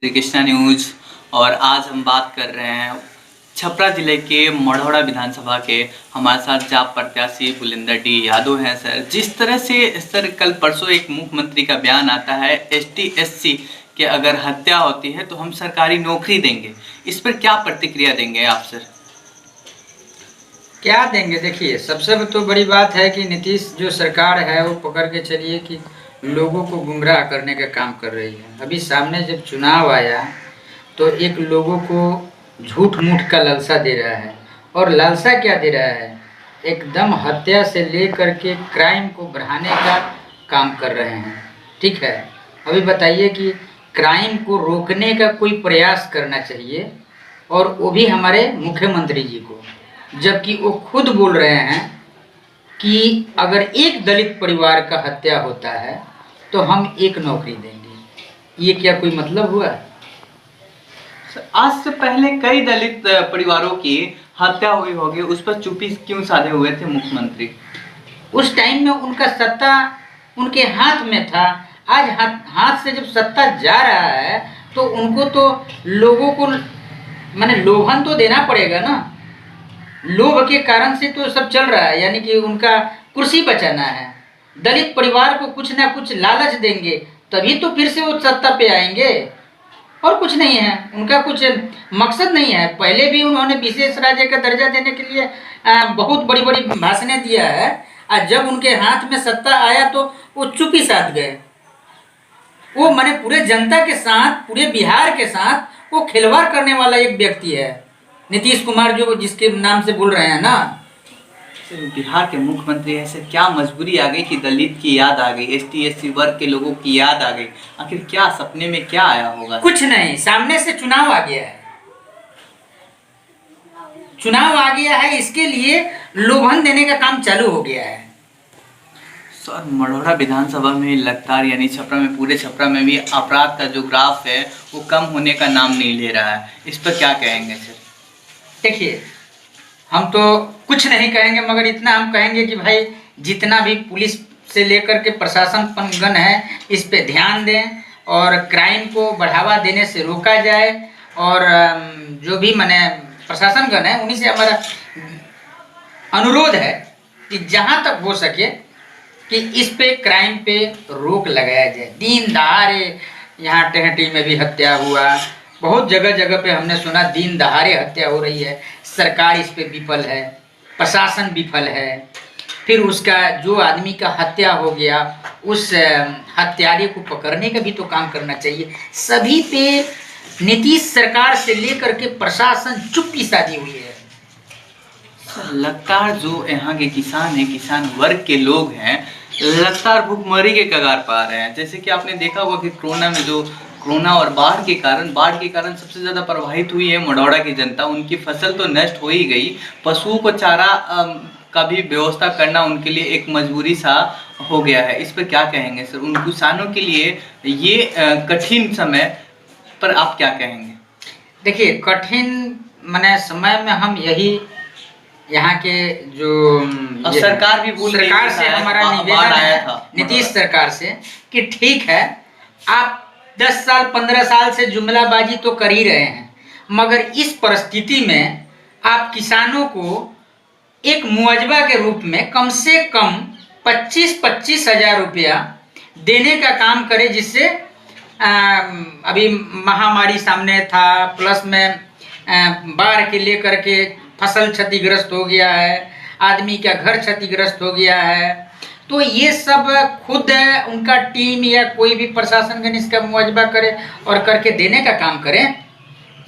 Shri Krishna news. और आज हम बात कर रहे हैं छपरा जिले के मढ़ौरा विधानसभा के। हमारे साथ जाप प्रत्याशी बुलिंदर डी यादव हैं। सर, जिस तरह से सर कल परसों एक मुख्यमंत्री का बयान आता है एसटी एससी के अगर हत्या होती है तो हम सरकारी नौकरी देंगे, इस पर क्या प्रतिक्रिया देंगे आप सर? क्या देंगे? देखिए, सबसे तो बड़ी बात है कि नीतीश जो सरकार है वो पकड़ के चलिए कि लोगों को गुमराह करने का काम कर रही है। अभी सामने जब चुनाव आया तो एक लोगों को झूठ मूठ का लालसा दे रहा है। और लालसा क्या दे रहा है? एकदम हत्या से लेकर के क्राइम को बढ़ाने का काम कर रहे हैं। ठीक है, अभी बताइए कि क्राइम को रोकने का कोई प्रयास करना चाहिए, और वो भी हमारे मुख्यमंत्री जी को, जबकि वो खुद बोल रहे हैं कि अगर एक दलित परिवार का हत्या होता है तो हम एक नौकरी देंगे। ये क्या कोई मतलब हुआ? आज से पहले कई दलित परिवारों की हत्या हुई होगी, उस पर चुप्पी क्यों साधे हुए थे मुख्यमंत्री? उस टाइम में उनका सत्ता उनके हाथ में था। आज हाथ से जब सत्ता जा रहा है तो उनको तो लोगों को माने लोभन तो देना पड़ेगा ना। लोभ के कारण से तो सब चल रहा है, यानी कि उनका कुर्सी बचाना है। दलित परिवार को कुछ ना कुछ लालच देंगे तभी तो फिर से वो सत्ता पे आएंगे, और कुछ नहीं है। उनका कुछ मकसद नहीं है। पहले भी उन्होंने विशेष राज्य का दर्जा देने के लिए बहुत बड़ी बड़ी भाषणें दिया है, और जब उनके हाथ में सत्ता आया तो वो चुप्पी साध गए। वो माने पूरे जनता के साथ, पूरे बिहार के साथ वो खिलवाड़ करने वाला एक व्यक्ति है नीतीश कुमार, जो जिसके नाम से बोल रहे हैं ना। बिहार के मुख्यमंत्री ऐसे क्या मजबूरी आ गई कि दलित की याद आ गई, एसटी एससी वर्ग के लोगों की याद आ गई? आखिर क्या सपने में क्या आया होगा? कुछ नहीं, सामने से चुनाव आ गया है। चुनाव आ गया है, इसके लिए लोभन देने का काम चालू हो गया है। सर, मढ़ौरा विधानसभा में लगातार यानी छपरा में, पूरे छपरा में भी अपराध का जो ग्राफ है वो कम होने का नाम नहीं ले रहा है। इस पर क्या कहेंगे सर? देखिए, हम तो कुछ नहीं कहेंगे, मगर इतना हम कहेंगे कि भाई जितना भी पुलिस से लेकर के प्रशासनगण है इस पे ध्यान दें, और क्राइम को बढ़ावा देने से रोका जाए। और जो भी माने प्रशासनगण है उन्हीं से हमारा अनुरोध है कि जहाँ तक हो सके कि इस पे क्राइम पे रोक लगाया जाए। दिन दहाड़े यहाँ टेहटी में भी हत्या हुआ, बहुत जगह जगह पे हमने सुना दिन दहाड़े हत्या हो रही है। सरकार इस पे विफल है, प्रशासन विफल है। फिर उसका जो आदमी का हत्या हो गया उस हत्यारे को पकड़ने का भी तो काम करना चाहिए। सभी पे नीतीश सरकार से लेकर के प्रशासन चुप्पी साधी हुई है। लगातार जो यहाँ के किसान हैं, किसान वर्ग के लोग हैं, लगातार भूखमरी के कगार पा रहे हैं। जैसे कि आपने देखा होगा कि कोरोना और बाढ़ के कारण सबसे ज़्यादा प्रभावित हुई है मढ़ौरा की जनता। उनकी फसल तो नष्ट हो ही गई, पशुओं को चारा का भी व्यवस्था करना उनके लिए एक मजबूरी सा हो गया है। इस पर क्या कहेंगे सर? उन किसानों के लिए ये कठिन समय पर आप क्या कहेंगे? देखिए, कठिन माने समय में हम यही यहाँ के जो सरकार भी बोल रही सरकार से हमारा निवेदन आया है था नीतीश सरकार से कि ठीक है, आप 10 साल 15 साल से जुमलाबाजी तो कर ही रहे हैं, मगर इस परिस्थिति में आप किसानों को एक मुआवजा के रूप में कम से कम 25-25 हजार रुपया देने का काम करें, जिससे अभी महामारी सामने था, प्लस में बाढ़ के लेकर के फसल क्षतिग्रस्त हो गया है, आदमी का घर क्षतिग्रस्त हो गया है। तो ये सब खुद उनका टीम या कोई भी प्रशासनगण इसका मुआवजा करे और करके देने का काम करें।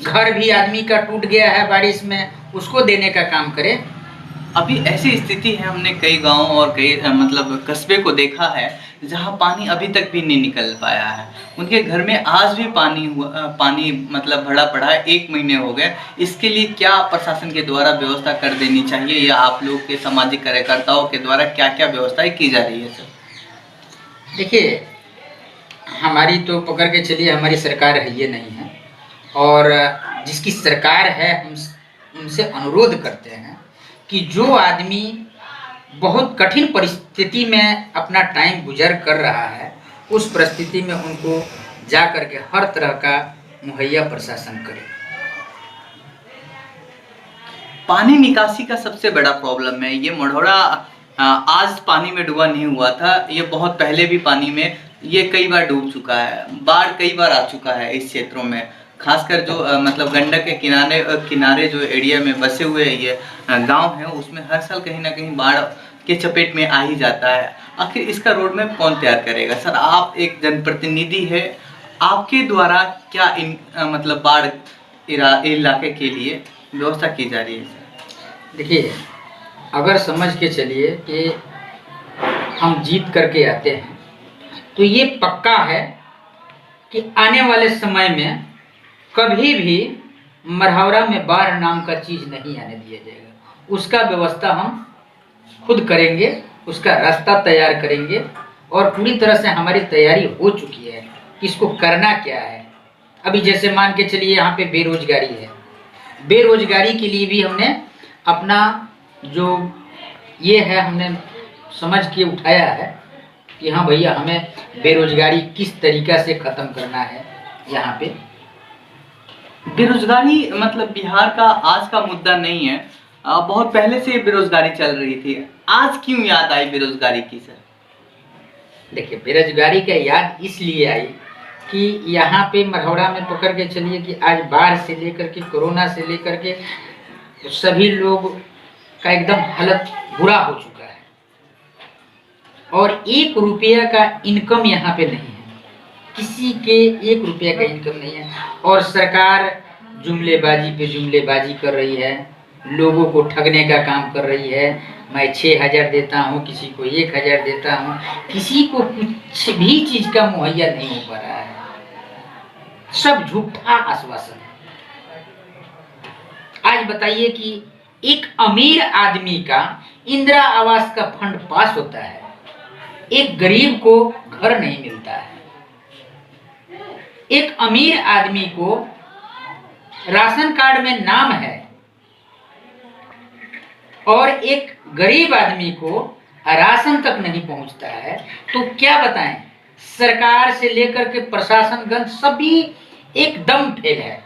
घर भी आदमी का टूट गया है बारिश में, उसको देने का काम करें। अभी ऐसी स्थिति है, हमने कई गांव और कई मतलब कस्बे को देखा है जहां पानी अभी तक भी नहीं निकल पाया है। उनके घर में आज भी पानी मतलब भरा पड़ा है, 1 महीने हो गए। इसके लिए क्या प्रशासन के द्वारा व्यवस्था कर देनी चाहिए, या आप लोग के सामाजिक कार्यकर्ताओं के द्वारा क्या क्या व्यवस्थाएं की जा रही है सर? देखिए, हमारी तो पकड़ के चलिए हमारी सरकार है ये नहीं है, और जिसकी सरकार है हम उनसे अनुरोध करते हैं कि जो आदमी बहुत कठिन परिस्थिति में अपना टाइम गुजर कर रहा है, उस परिस्थिति में उनको जा कर के हर तरह का मुहैया प्रशासन करे। पानी निकासी का सबसे बड़ा प्रॉब्लम है ये मढ़ौरा। आज पानी में डूबा नहीं हुआ था, ये बहुत पहले भी पानी में ये कई बार डूब चुका है। बाढ़ कई बार आ चुका है इस क्षेत्रों में, खासकर जो मतलब गंडक के किनारे जो एरिया में बसे हुए ये गांव हैं, उसमें हर साल कहीं ना कहीं बाढ़ के चपेट में आ ही जाता है। आखिर इसका रोड मैप कौन तैयार करेगा? सर, आप एक जनप्रतिनिधि है, आपके द्वारा क्या मतलब बाढ़ इलाके के लिए व्यवस्था की जा रही है? देखिए, अगर समझ के चलिए कि हम जीत करके आते हैं तो ये पक्का है कि आने वाले समय में कभी भी मढ़ौरा में बाढ़ नाम का चीज़ नहीं आने दिया जाएगा। उसका व्यवस्था हम खुद करेंगे, उसका रास्ता तैयार करेंगे और पूरी तरह से हमारी तैयारी हो चुकी है कि इसको करना क्या है। अभी जैसे मान के चलिए यहाँ पे बेरोजगारी है, बेरोजगारी के लिए भी हमने अपना जो ये है हमने समझ के उठाया है कि हाँ भैया, हमें बेरोजगारी किस तरीक़ा से ख़त्म करना है। यहाँ पे बेरोजगारी मतलब बिहार का आज का मुद्दा नहीं है, बहुत पहले से बेरोजगारी चल रही थी। आज क्यों याद आई बेरोजगारी की सर? देखिए, बेरोजगारी का याद इसलिए आई कि यहाँ पे मढ़ौरा में पकड़ के चलिए कि आज बाढ़ से लेकर के कोरोना से लेकर के सभी लोग का एकदम हालत बुरा हो चुका है और 1 रुपया का इनकम यहाँ पे नहीं है, किसी के 1 रुपया का इनकम नहीं है। और सरकार जुमलेबाजी पे जुमलेबाजी कर रही है, लोगों को ठगने का काम कर रही है। मैं 6,000 देता हूँ, किसी को 1,000 देता हूँ, किसी को कुछ भी चीज़ का मुहैया नहीं हो पा रहा है। सब झूठा आश्वासन है। आज बताइए कि एक अमीर आदमी का इंदिरा आवास का फंड पास होता है, एक गरीब को घर नहीं मिलता है। एक अमीर आदमी को राशन कार्ड में नाम है और एक गरीब आदमी को राशन तक नहीं पहुंचता है। तो क्या बताएं, सरकार से लेकर के प्रशासनगण सभी एकदम फेल है।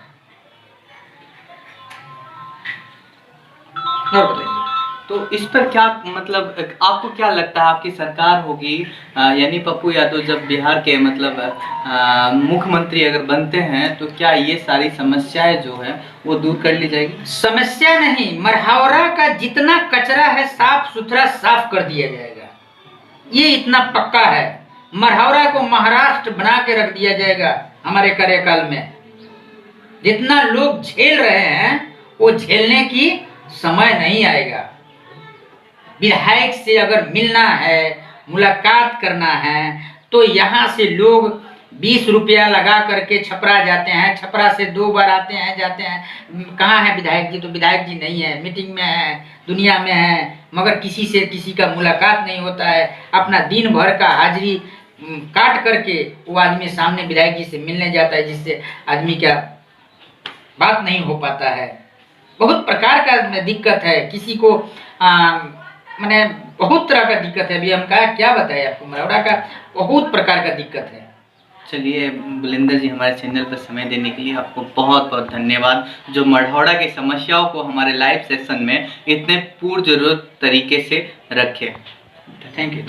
और बताइए, तो इस पर क्या मतलब आपको क्या लगता है, आपकी सरकार होगी यानी पप्पू यादव जब बिहार के मतलब मुख्यमंत्री अगर बनते हैं तो क्या ये सारी समस्याएं जो है वो दूर कर ली जाएगी? समस्या नहीं, मढ़ौरा का जितना कचरा है साफ सुथरा साफ कर दिया जाएगा, ये इतना पक्का है। मढ़ौरा को महाराष्ट्र बना के रख दिया जाएगा हमारे कार्यकाल में। जितना लोग झेल रहे हैं वो झेलने की समय नहीं आएगा। विधायक से अगर मिलना है, मुलाकात करना है तो यहाँ से लोग 20 रुपया लगा करके छपरा जाते हैं, छपरा से 2 बार आते हैं जाते हैं। कहाँ है विधायक जी? तो विधायक जी नहीं है, मीटिंग में है, दुनिया में है, मगर किसी से किसी का मुलाकात नहीं होता है। अपना दिन भर का हाजिरी काट करके वो आदमी सामने विधायक जी से मिलने जाता है, जिससे आदमी का बात नहीं हो पाता है। बहुत प्रकार का दिक्कत है, किसी को मैंने बहुत तरह का दिक्कत है। अभी हम क्या बताएं आपको, मढ़ौरा का बहुत प्रकार का दिक्कत है। चलिए बुलिंदर जी, हमारे चैनल पर समय देने के लिए आपको बहुत बहुत धन्यवाद, जो मढ़ौरा की समस्याओं को हमारे लाइव सेशन में इतने पुरजरूरत तरीके से रखे। Thank you.